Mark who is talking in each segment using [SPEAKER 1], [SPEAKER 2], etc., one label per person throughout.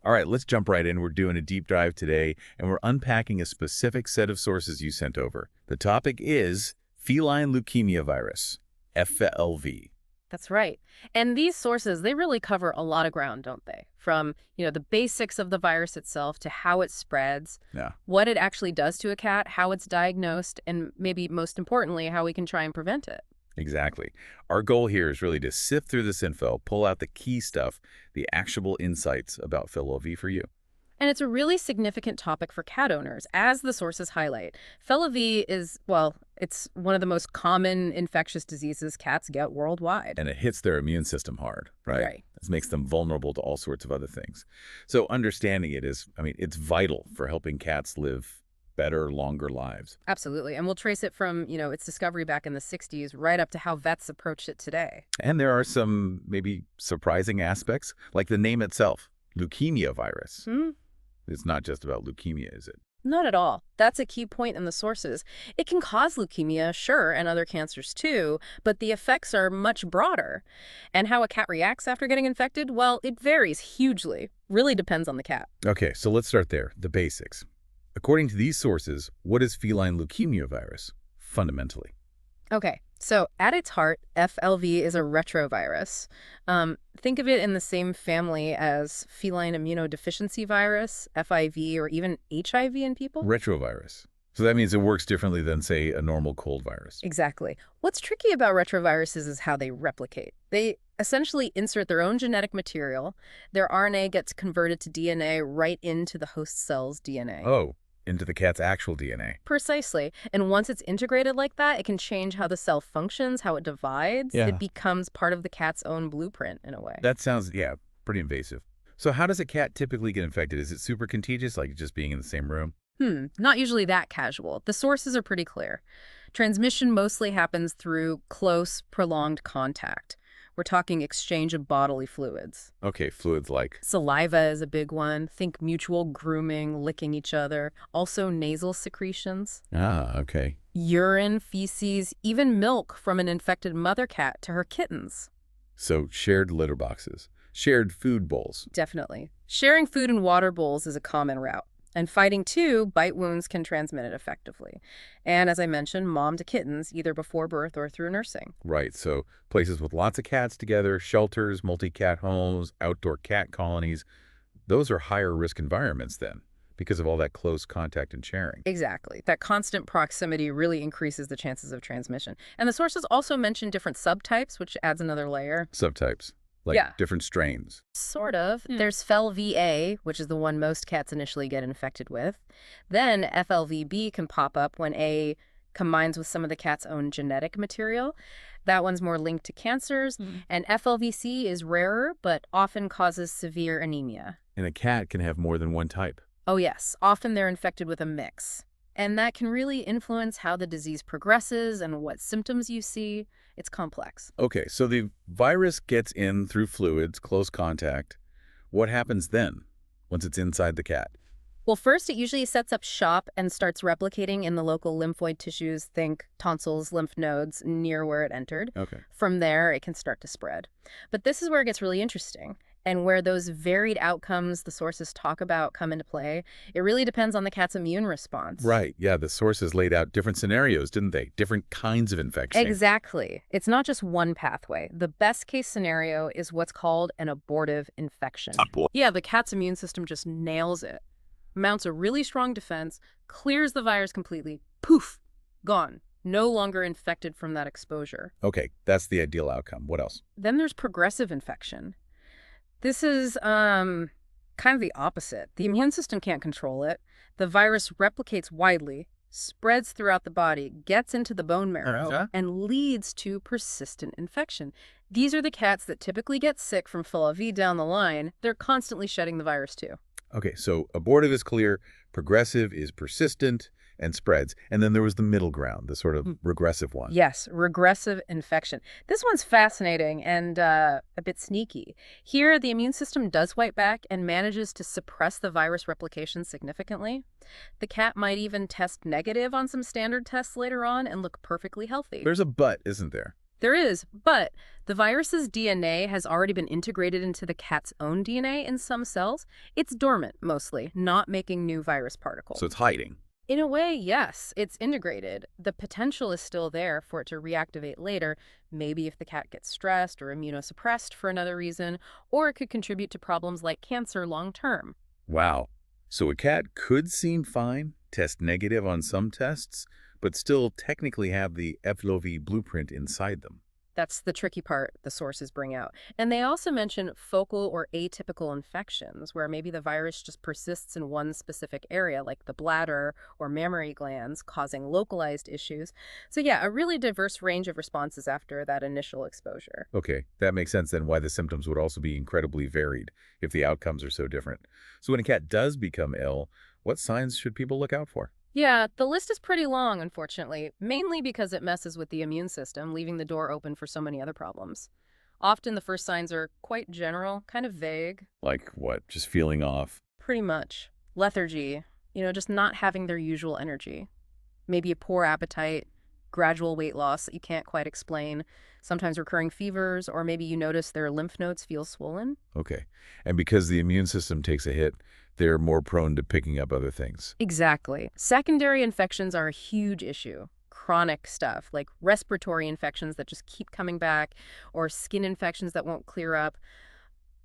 [SPEAKER 1] All right, let's jump right in. We're doing a deep dive today, and we're unpacking a specific set of sources you sent over. The topic is feline leukemia virus, FeLV.
[SPEAKER 2] That's right. And these sources, they really cover a lot of ground, don't they? From, the basics of the virus itself to how it spreads,
[SPEAKER 1] Yeah,
[SPEAKER 2] what it actually does to a cat, how it's diagnosed, and maybe most importantly, how we can try and prevent it.
[SPEAKER 1] exactly. Our goal here is really to sift through this info, pull out the key stuff, the actionable insights about FeLV for you.
[SPEAKER 2] And it's a really significant topic for cat owners, as the sources highlight. FeLV is, well, it's one of the most common infectious diseases cats get worldwide.
[SPEAKER 1] And it hits their immune system hard, right?
[SPEAKER 2] Right.
[SPEAKER 1] This makes them vulnerable to all sorts of other things. So understanding it is, it's vital for helping cats live better, longer lives.
[SPEAKER 2] Absolutely. And we'll trace it from, its discovery back in the 60s right up to how vets approach it today.
[SPEAKER 1] And there are some maybe surprising aspects, like the name itself, leukemia virus. It's not just about leukemia, is it?
[SPEAKER 2] Not at all. That's a key point in the sources. It can cause leukemia, sure, and other cancers too, but the effects are much broader. And how a cat reacts after getting infected, well, it varies hugely. Really depends on the cat.
[SPEAKER 1] Okay, so let's start there, the basics. According to these sources, what is feline leukemia virus, fundamentally?
[SPEAKER 2] Okay, so at its heart, FeLV is a retrovirus. Think of it in the same family as feline immunodeficiency virus, FIV, or even HIV in people.
[SPEAKER 1] Retrovirus. So that means it works differently than, say, a normal cold virus.
[SPEAKER 2] Exactly. What's tricky about retroviruses is how they replicate. They essentially insert their own genetic material. Their RNA gets converted to DNA right into the host cell's DNA.
[SPEAKER 1] Oh, into the cat's actual DNA.
[SPEAKER 2] Precisely. And once it's integrated like that, it can change how the cell functions, how it divides.
[SPEAKER 1] Yeah.
[SPEAKER 2] It becomes part of the cat's own blueprint in a way.
[SPEAKER 1] That sounds, pretty invasive. So how does a cat typically get infected? Is it super contagious, like just being in the same room?
[SPEAKER 2] Not usually that casual. The sources are pretty clear. Transmission mostly happens through close, prolonged contact. We're talking exchange of bodily fluids.
[SPEAKER 1] Okay, fluids like...
[SPEAKER 2] Saliva is a big one. Think mutual grooming, licking each other. Also nasal secretions.
[SPEAKER 1] Ah, okay.
[SPEAKER 2] Urine, feces, even milk from an infected mother cat to her kittens.
[SPEAKER 1] So shared litter boxes, shared food bowls.
[SPEAKER 2] Definitely. Sharing food and water bowls is a common route. And fighting, too, bite wounds can transmit it effectively. And as I mentioned, mom to kittens, either before birth or through nursing.
[SPEAKER 1] Right, so places with lots of cats together, shelters, multi-cat homes, outdoor cat colonies, those are higher risk environments then, because of all that close contact and sharing.
[SPEAKER 2] Exactly. That constant proximity really increases the chances of transmission. And the sources also mention different subtypes, which adds another layer.
[SPEAKER 1] Subtypes, like different strains.
[SPEAKER 2] Sort of. There's FeLV-A, which is the one most cats initially get infected with. Then FeLV-B can pop up when A combines with some of the cat's own genetic material. That one's more linked to cancers. And FeLV-C is rarer, but often causes severe anemia.
[SPEAKER 1] And a cat can have more than one type.
[SPEAKER 2] Oh yes, often they're infected with a mix. And that can really influence how the disease progresses and what symptoms you see. It's complex.
[SPEAKER 1] Okay, so the virus gets in through fluids, close contact. What happens then, once it's inside the cat?
[SPEAKER 2] Well, first, it usually sets up shop and starts replicating in the local lymphoid tissues, think tonsils, lymph nodes, near where it entered.
[SPEAKER 1] Okay.
[SPEAKER 2] From there, it can start to spread. But this is where it gets really interesting, and where those varied outcomes the sources talk about come into play. It really depends on the cat's immune response.
[SPEAKER 1] Right, yeah, the sources laid out different scenarios, didn't they? Different kinds of infection.
[SPEAKER 2] Exactly. It's not just one pathway. The best case scenario is what's called an abortive infection. Yeah, the cat's immune system just nails it. Mounts a really strong defense, clears the virus completely, poof, gone. No longer infected from that exposure.
[SPEAKER 1] Okay, that's the ideal outcome. What else?
[SPEAKER 2] Then there's progressive infection. This is kind of the opposite. The immune system can't control it. The virus replicates widely, spreads throughout the body, gets into the bone marrow, and leads to persistent infection. These are the cats that typically get sick from FeLV down the line. They're constantly shedding the virus too.
[SPEAKER 1] Okay, so abortive is clear, progressive is persistent and spreads. And then there was the middle ground, the sort of regressive one.
[SPEAKER 2] Yes, regressive infection. This one's fascinating and a bit sneaky. Here, the immune system does fight back and manages to suppress the virus replication significantly. The cat might even test negative on some standard tests later on and look perfectly healthy.
[SPEAKER 1] There's a but, isn't there?
[SPEAKER 2] There is, but the virus's DNA has already been integrated into the cat's own DNA in some cells. It's dormant, mostly, not making new virus
[SPEAKER 1] So
[SPEAKER 2] particles.
[SPEAKER 1] it's hiding.
[SPEAKER 2] In a way, yes, it's integrated. The potential is still there for it to reactivate later, maybe if the cat gets stressed or immunosuppressed for another reason, or it could contribute to problems like cancer long term.
[SPEAKER 1] Wow. So a cat could seem fine, test negative on some tests, but still technically have the FeLV blueprint inside them.
[SPEAKER 2] That's the tricky part the sources bring out. And they also mention focal or atypical infections, where maybe the virus just persists in one specific area, like the bladder or mammary glands, causing localized issues. So yeah, a really diverse range of responses after that initial exposure.
[SPEAKER 1] Okay, that makes sense then why the symptoms would also be incredibly varied if the outcomes are so different. So when a cat does become ill, what signs should people look out for?
[SPEAKER 2] Yeah, the list is pretty long, unfortunately, mainly because it messes with the immune system, leaving the door open for so many other problems. Often the first signs are quite general, kind of vague.
[SPEAKER 1] Like what? Just feeling off?
[SPEAKER 2] Pretty much. Lethargy, just not having their usual energy. Maybe a poor appetite, gradual weight loss that you can't quite explain, sometimes recurring fevers, or maybe you notice their lymph nodes feel swollen.
[SPEAKER 1] Okay. And because the immune system takes a hit, they're more prone to picking up other things.
[SPEAKER 2] Exactly. Secondary infections are a huge issue. Chronic stuff, like respiratory infections that just keep coming back, or skin infections that won't clear up.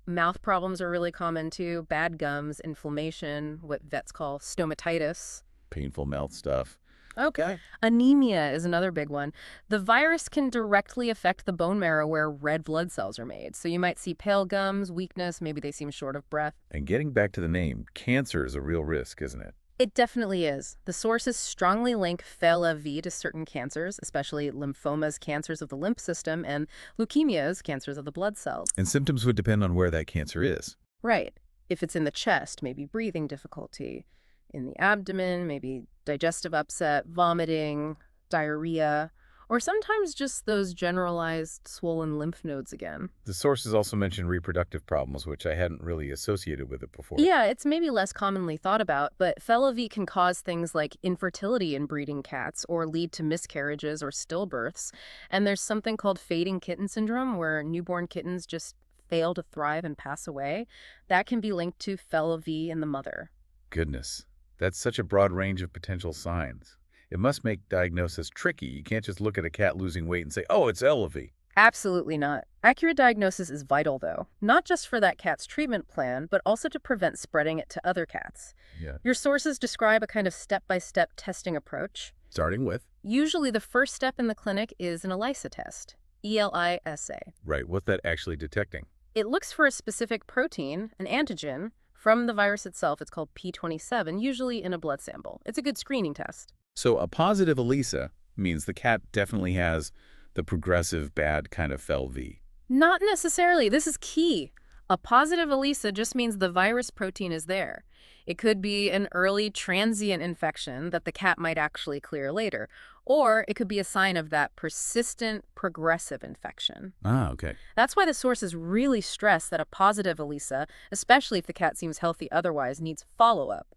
[SPEAKER 2] Mouth problems are really common too. Bad gums, inflammation, what vets call stomatitis.
[SPEAKER 1] Painful mouth stuff.
[SPEAKER 2] Okay. Anemia is another big one. The virus can directly affect the bone marrow where red blood cells are made. So you might see pale gums, weakness, maybe they seem short of breath.
[SPEAKER 1] And getting back to the name, cancer is a real risk, isn't it?
[SPEAKER 2] It definitely is. The sources strongly link FeLV to certain cancers, especially lymphomas, cancers of the lymph system, and leukemias, cancers of the blood cells.
[SPEAKER 1] And symptoms would depend on where that cancer is.
[SPEAKER 2] Right. If it's in the chest, maybe breathing difficulty. In the abdomen, maybe digestive upset, vomiting, diarrhea, or sometimes just those generalized swollen lymph nodes again.
[SPEAKER 1] The sources also mention reproductive problems, which I hadn't really associated with it before.
[SPEAKER 2] Yeah, it's maybe less commonly thought about, but FeLV can cause things like infertility in breeding cats or lead to miscarriages or stillbirths. And there's something called fading kitten syndrome, where newborn kittens just fail to thrive and pass away. That can be linked to FeLV in the mother.
[SPEAKER 1] Goodness, that's such a broad range of potential signs. It must make diagnosis tricky. You can't just look at a cat losing weight and say, oh, it's FeLV.
[SPEAKER 2] Absolutely not. Accurate diagnosis is vital, though, not just for that cat's treatment plan, but also to prevent spreading it to other cats.
[SPEAKER 1] Yeah.
[SPEAKER 2] Your sources describe a kind of step-by-step testing approach.
[SPEAKER 1] Starting with?
[SPEAKER 2] Usually the first step in the clinic is an ELISA test, ELISA.
[SPEAKER 1] Right, what's that actually detecting?
[SPEAKER 2] It looks for a specific protein, an antigen, from the virus itself. It's called P27, usually in a blood sample. It's a good screening test.
[SPEAKER 1] So a positive ELISA means the cat definitely has the progressive bad kind of FeLV.
[SPEAKER 2] Not necessarily. This is key. A positive ELISA just means the virus protein is there. It could be an early transient infection that the cat might actually clear later, or it could be a sign of that persistent progressive infection.
[SPEAKER 1] Ah, okay.
[SPEAKER 2] That's why the sources really stress that a positive ELISA, especially if the cat seems healthy otherwise, needs follow-up.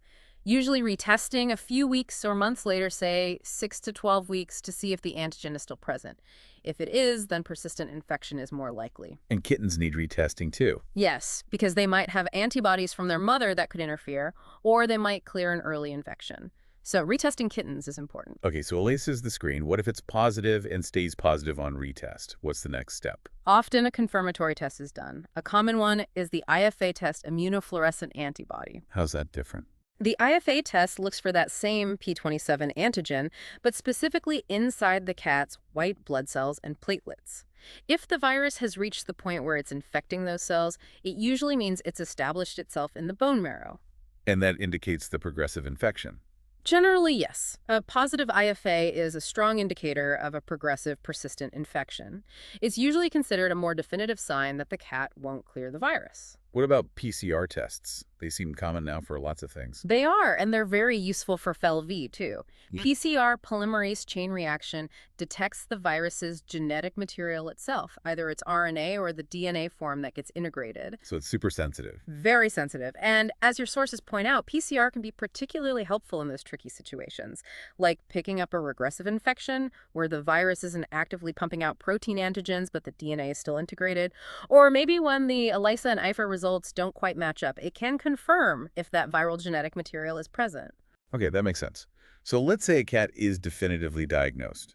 [SPEAKER 2] Usually retesting a few weeks or months later, say 6 to 12 weeks, to see if the antigen is still present. If it is, then persistent infection is more likely.
[SPEAKER 1] And kittens need retesting too.
[SPEAKER 2] Yes, because they might have antibodies from their mother that could interfere, or they might clear an early infection. So retesting kittens is important.
[SPEAKER 1] Okay, so ELISA is the screen. What if it's positive and stays positive on retest? What's the next step?
[SPEAKER 2] Often a confirmatory test is done. A common one is the IFA test, immunofluorescent antibody.
[SPEAKER 1] How's that different?
[SPEAKER 2] The IFA test looks for that same P27 antigen, but specifically inside the cat's white blood cells and platelets. If the virus has reached the point where it's infecting those cells, it usually means it's established itself in the bone marrow.
[SPEAKER 1] And that indicates the progressive infection.
[SPEAKER 2] Generally, yes. A positive IFA is a strong indicator of a progressive, persistent infection. It's usually considered a more definitive sign that the cat won't clear the virus.
[SPEAKER 1] What about PCR tests? They seem common now for lots of things.
[SPEAKER 2] They are, and they're very useful for FeLV, too.
[SPEAKER 1] Yeah.
[SPEAKER 2] PCR polymerase chain reaction detects the virus's genetic material itself, either its RNA or the DNA form that gets integrated.
[SPEAKER 1] So it's super sensitive.
[SPEAKER 2] Very sensitive. And as your sources point out, PCR can be particularly helpful in those tricky situations, like picking up a regressive infection where the virus isn't actively pumping out protein antigens, but the DNA is still integrated. Or maybe when the ELISA and IFA results don't quite match up. It can confirm if that viral genetic material is present.
[SPEAKER 1] Okay, that makes sense. So let's say a cat is definitively diagnosed.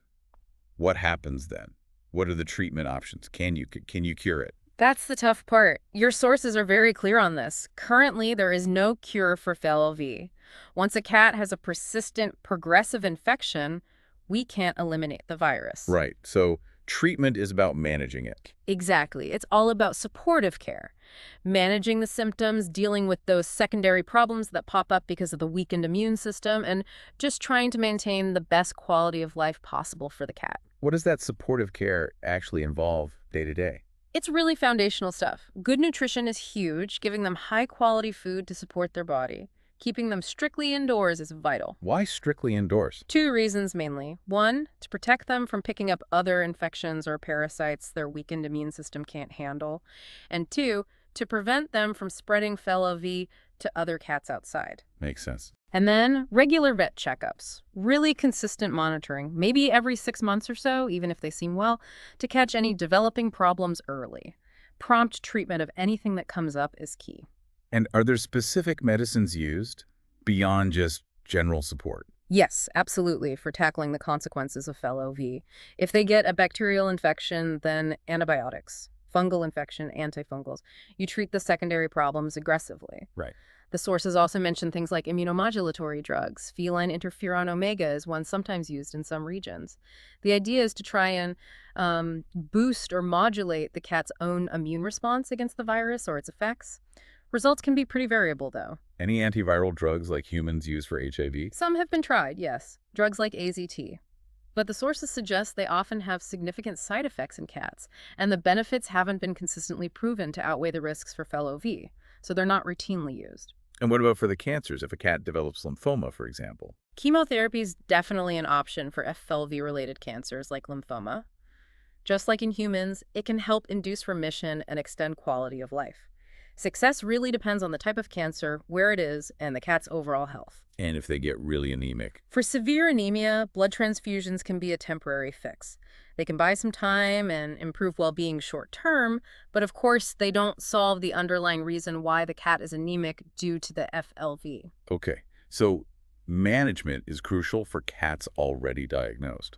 [SPEAKER 1] What happens then? What are the treatment options? Can you cure it?
[SPEAKER 2] That's the tough part. Your sources are very clear on this. Currently, there is no cure for FeLV. Once a cat has a persistent, progressive infection, we can't eliminate the virus.
[SPEAKER 1] Right. So treatment is about managing it.
[SPEAKER 2] Exactly. It's all about supportive care. Managing the symptoms, dealing with those secondary problems that pop up because of the weakened immune system, and just trying to maintain the best quality of life possible for the cat.
[SPEAKER 1] What does that supportive care actually involve day to day?
[SPEAKER 2] It's really foundational stuff. Good nutrition is huge, giving them high-quality food to support their body. Keeping them strictly indoors is vital.
[SPEAKER 1] Why strictly indoors?
[SPEAKER 2] Two reasons mainly. One, to protect them from picking up other infections or parasites their weakened immune system can't handle. And two, to prevent them from spreading FeLV to other cats outside.
[SPEAKER 1] Makes sense.
[SPEAKER 2] And then regular vet checkups, really consistent monitoring, maybe every 6 months or so, even if they seem well, to catch any developing problems early. Prompt treatment of anything that comes up is key.
[SPEAKER 1] And are there specific medicines used beyond just general support?
[SPEAKER 2] Yes, absolutely, for tackling the consequences of FeLV. If they get a bacterial infection, then antibiotics. Fungal infection, antifungals. You treat the secondary problems aggressively.
[SPEAKER 1] Right.
[SPEAKER 2] The sources also mention things like immunomodulatory drugs. Feline interferon omega is one sometimes used in some regions. The idea is to try and boost or modulate the cat's own immune response against the virus or its effects. Results can be pretty variable, though.
[SPEAKER 1] Any antiviral drugs like humans use for HIV?
[SPEAKER 2] Some have been tried, yes. Drugs like AZT. But the sources suggest they often have significant side effects in cats, and the benefits haven't been consistently proven to outweigh the risks for FeLV, so they're not routinely used.
[SPEAKER 1] And what about for the cancers, if a cat develops lymphoma, for example?
[SPEAKER 2] Chemotherapy is definitely an option for FeLV-related cancers like lymphoma. Just like in humans, it can help induce remission and extend quality of life. Success really depends on the type of cancer, where it is, and the cat's overall health.
[SPEAKER 1] And if they get really anemic?
[SPEAKER 2] For severe anemia, blood transfusions can be a temporary fix. They can buy some time and improve well-being short-term, but of course, they don't solve the underlying reason why the cat is anemic due to the FeLV.
[SPEAKER 1] Okay, so management is crucial for cats already diagnosed.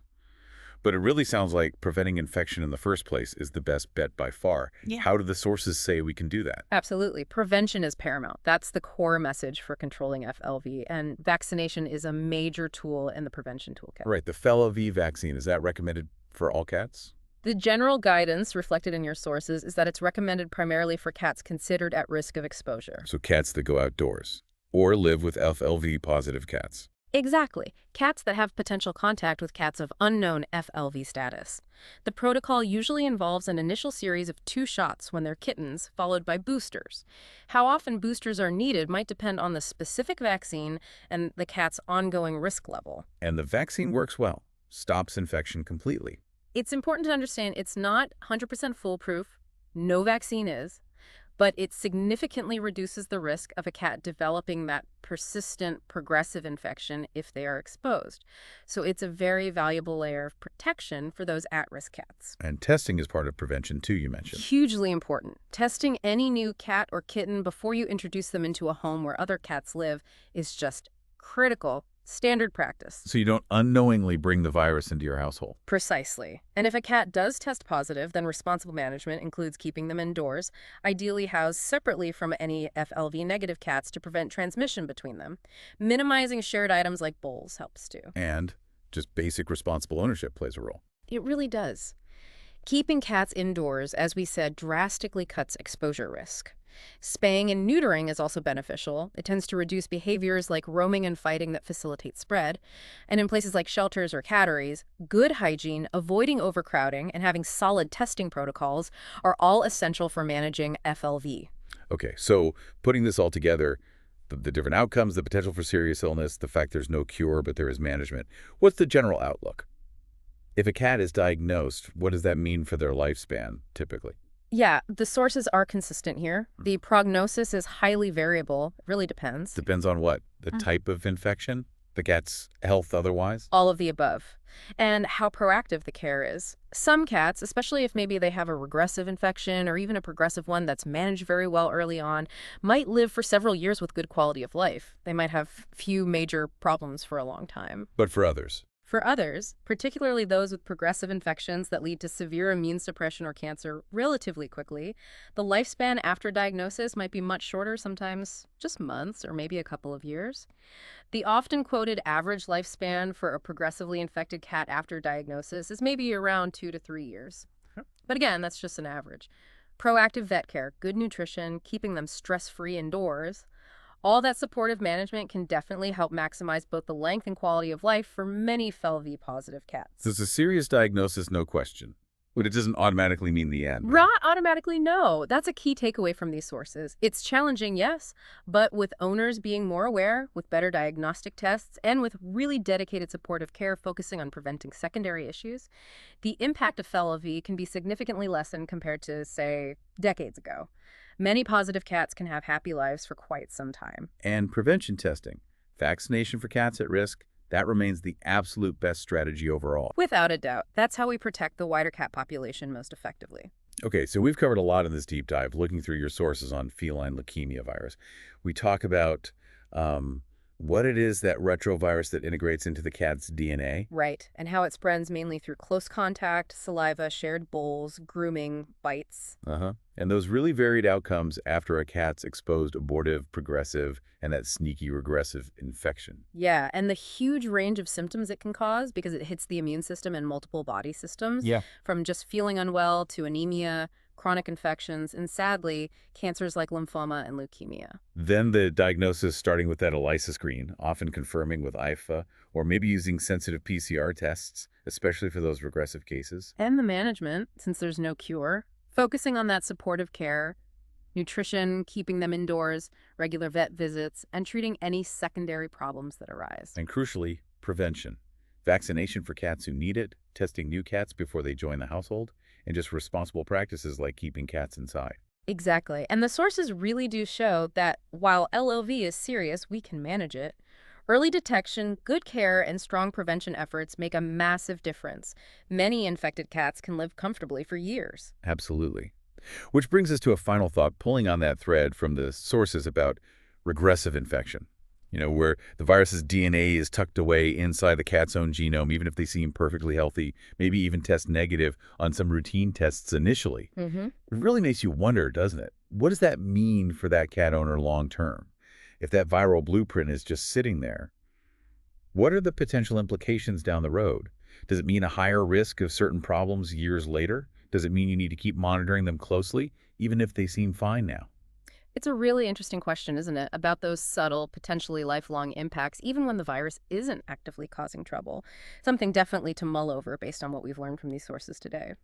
[SPEAKER 1] But it really sounds like preventing infection in the first place is the best bet by far.
[SPEAKER 2] Yeah.
[SPEAKER 1] How do the sources say we can do that?
[SPEAKER 2] Absolutely. Prevention is paramount. That's the core message for controlling FeLV, and vaccination is a major tool in the prevention toolkit.
[SPEAKER 1] Right, the FeLV vaccine, is that recommended for all cats?
[SPEAKER 2] The general guidance reflected in your sources is that it's recommended primarily for cats considered at risk of exposure.
[SPEAKER 1] So cats that go outdoors or live with FeLV-positive cats.
[SPEAKER 2] Exactly. Cats that have potential contact with cats of unknown FeLV status. The protocol usually involves an initial series of 2 shots when they're kittens, followed by boosters. How often boosters are needed might depend on the specific vaccine and the cat's ongoing risk level.
[SPEAKER 1] And the vaccine works well, stops infection completely.
[SPEAKER 2] It's important to understand it's not 100% foolproof. No vaccine is. But it significantly reduces the risk of a cat developing that persistent progressive infection if they are exposed. So it's a very valuable layer of protection for those at-risk cats.
[SPEAKER 1] And testing is part of prevention too, you mentioned.
[SPEAKER 2] Hugely important. Testing any new cat or kitten before you introduce them into a home where other cats live is just critical. Standard practice.
[SPEAKER 1] So you don't unknowingly bring the virus into your household.
[SPEAKER 2] Precisely. And if a cat does test positive, then responsible management includes keeping them indoors, ideally housed separately from any FeLV-negative cats to prevent transmission between them. Minimizing shared items like bowls helps too.
[SPEAKER 1] And just basic responsible ownership plays a role.
[SPEAKER 2] It really does. Keeping cats indoors, as we said, drastically cuts exposure risk. Spaying and neutering is also beneficial. It tends to reduce behaviors like roaming and fighting that facilitate spread. And in places like shelters or catteries, good hygiene, avoiding overcrowding, and having solid testing protocols are all essential for managing FeLV.
[SPEAKER 1] Okay, so putting this all together, the different outcomes, the potential for serious illness, the fact there's no cure but there is management. What's the general outlook? If a cat is diagnosed, what does that mean for their lifespan, typically?
[SPEAKER 2] Yeah, the sources are consistent here.
[SPEAKER 1] Mm.
[SPEAKER 2] The prognosis is highly variable. It really depends.
[SPEAKER 1] Depends on what? The type of infection? The cat's health otherwise?
[SPEAKER 2] All of the above, and how proactive the care is. Some cats, especially if maybe they have a regressive infection or even a progressive one that's managed very well early on, might live for several years with good quality of life. They might have few major problems for a long time.
[SPEAKER 1] But for others?
[SPEAKER 2] For others, particularly those with progressive infections that lead to severe immune suppression or cancer relatively quickly, the lifespan after diagnosis might be much shorter, sometimes just months or maybe a couple of years. The often quoted average lifespan for a progressively infected cat after diagnosis is maybe around 2 to 3 years.
[SPEAKER 1] Yep.
[SPEAKER 2] But again, that's just an average. Proactive vet care, good nutrition, keeping them stress-free indoors, all that supportive management can definitely help maximize both the length and quality of life for many FeLV positive cats.
[SPEAKER 1] So it's a serious diagnosis, no question. But it doesn't automatically mean the end.
[SPEAKER 2] Not automatically, no. That's a key takeaway from these sources. It's challenging, yes, but with owners being more aware, with better diagnostic tests, and with really dedicated supportive care focusing on preventing secondary issues, the impact of FeLV can be significantly lessened compared to, say, decades ago. Many positive cats can have happy lives for quite some time.
[SPEAKER 1] And prevention testing, vaccination for cats at risk, that remains the absolute best strategy overall.
[SPEAKER 2] Without a doubt, that's how we protect the wider cat population most effectively.
[SPEAKER 1] Okay, so we've covered a lot in this deep dive, looking through your sources on feline leukemia virus. We talk about what it is, that retrovirus that integrates into the cat's DNA.
[SPEAKER 2] Right, and how it spreads mainly through close contact, saliva, shared bowls, grooming, bites.
[SPEAKER 1] And those really varied outcomes after a cat's exposed abortive, progressive, and that sneaky regressive infection.
[SPEAKER 2] Yeah, and the huge range of symptoms it can cause because it hits the immune system and multiple body systems,
[SPEAKER 1] Yeah.
[SPEAKER 2] from just feeling unwell to anemia, chronic infections, and sadly, cancers like lymphoma and leukemia.
[SPEAKER 1] Then the diagnosis starting with that ELISA screen, often confirming with IFA, or maybe using sensitive PCR tests, especially for those regressive cases.
[SPEAKER 2] And the management, since there's no cure, focusing on that supportive care, nutrition, keeping them indoors, regular vet visits, and treating any secondary problems that arise.
[SPEAKER 1] And crucially, prevention. Vaccination for cats who need it, testing new cats before they join the household, and just responsible practices like keeping cats inside.
[SPEAKER 2] Exactly. And the sources really do show that while LOV is serious, we can manage it. Early detection, good care, and strong prevention efforts make a massive difference. Many infected cats can live comfortably for years.
[SPEAKER 1] Absolutely. Which brings us to a final thought, pulling on that thread from the sources about regressive infection. Where the virus's DNA is tucked away inside the cat's own genome, even if they seem perfectly healthy, maybe even test negative on some routine tests initially. It really makes you wonder, doesn't it? What does that mean for that cat owner long term? If that viral blueprint is just sitting there, what are the potential implications down the road? Does it mean a higher risk of certain problems years later? Does it mean you need to keep monitoring them closely, even if they seem fine now?
[SPEAKER 2] It's a really interesting question, isn't it, about those subtle, potentially lifelong impacts, even when the virus isn't actively causing trouble. Something definitely to mull over based on what we've learned from these sources today.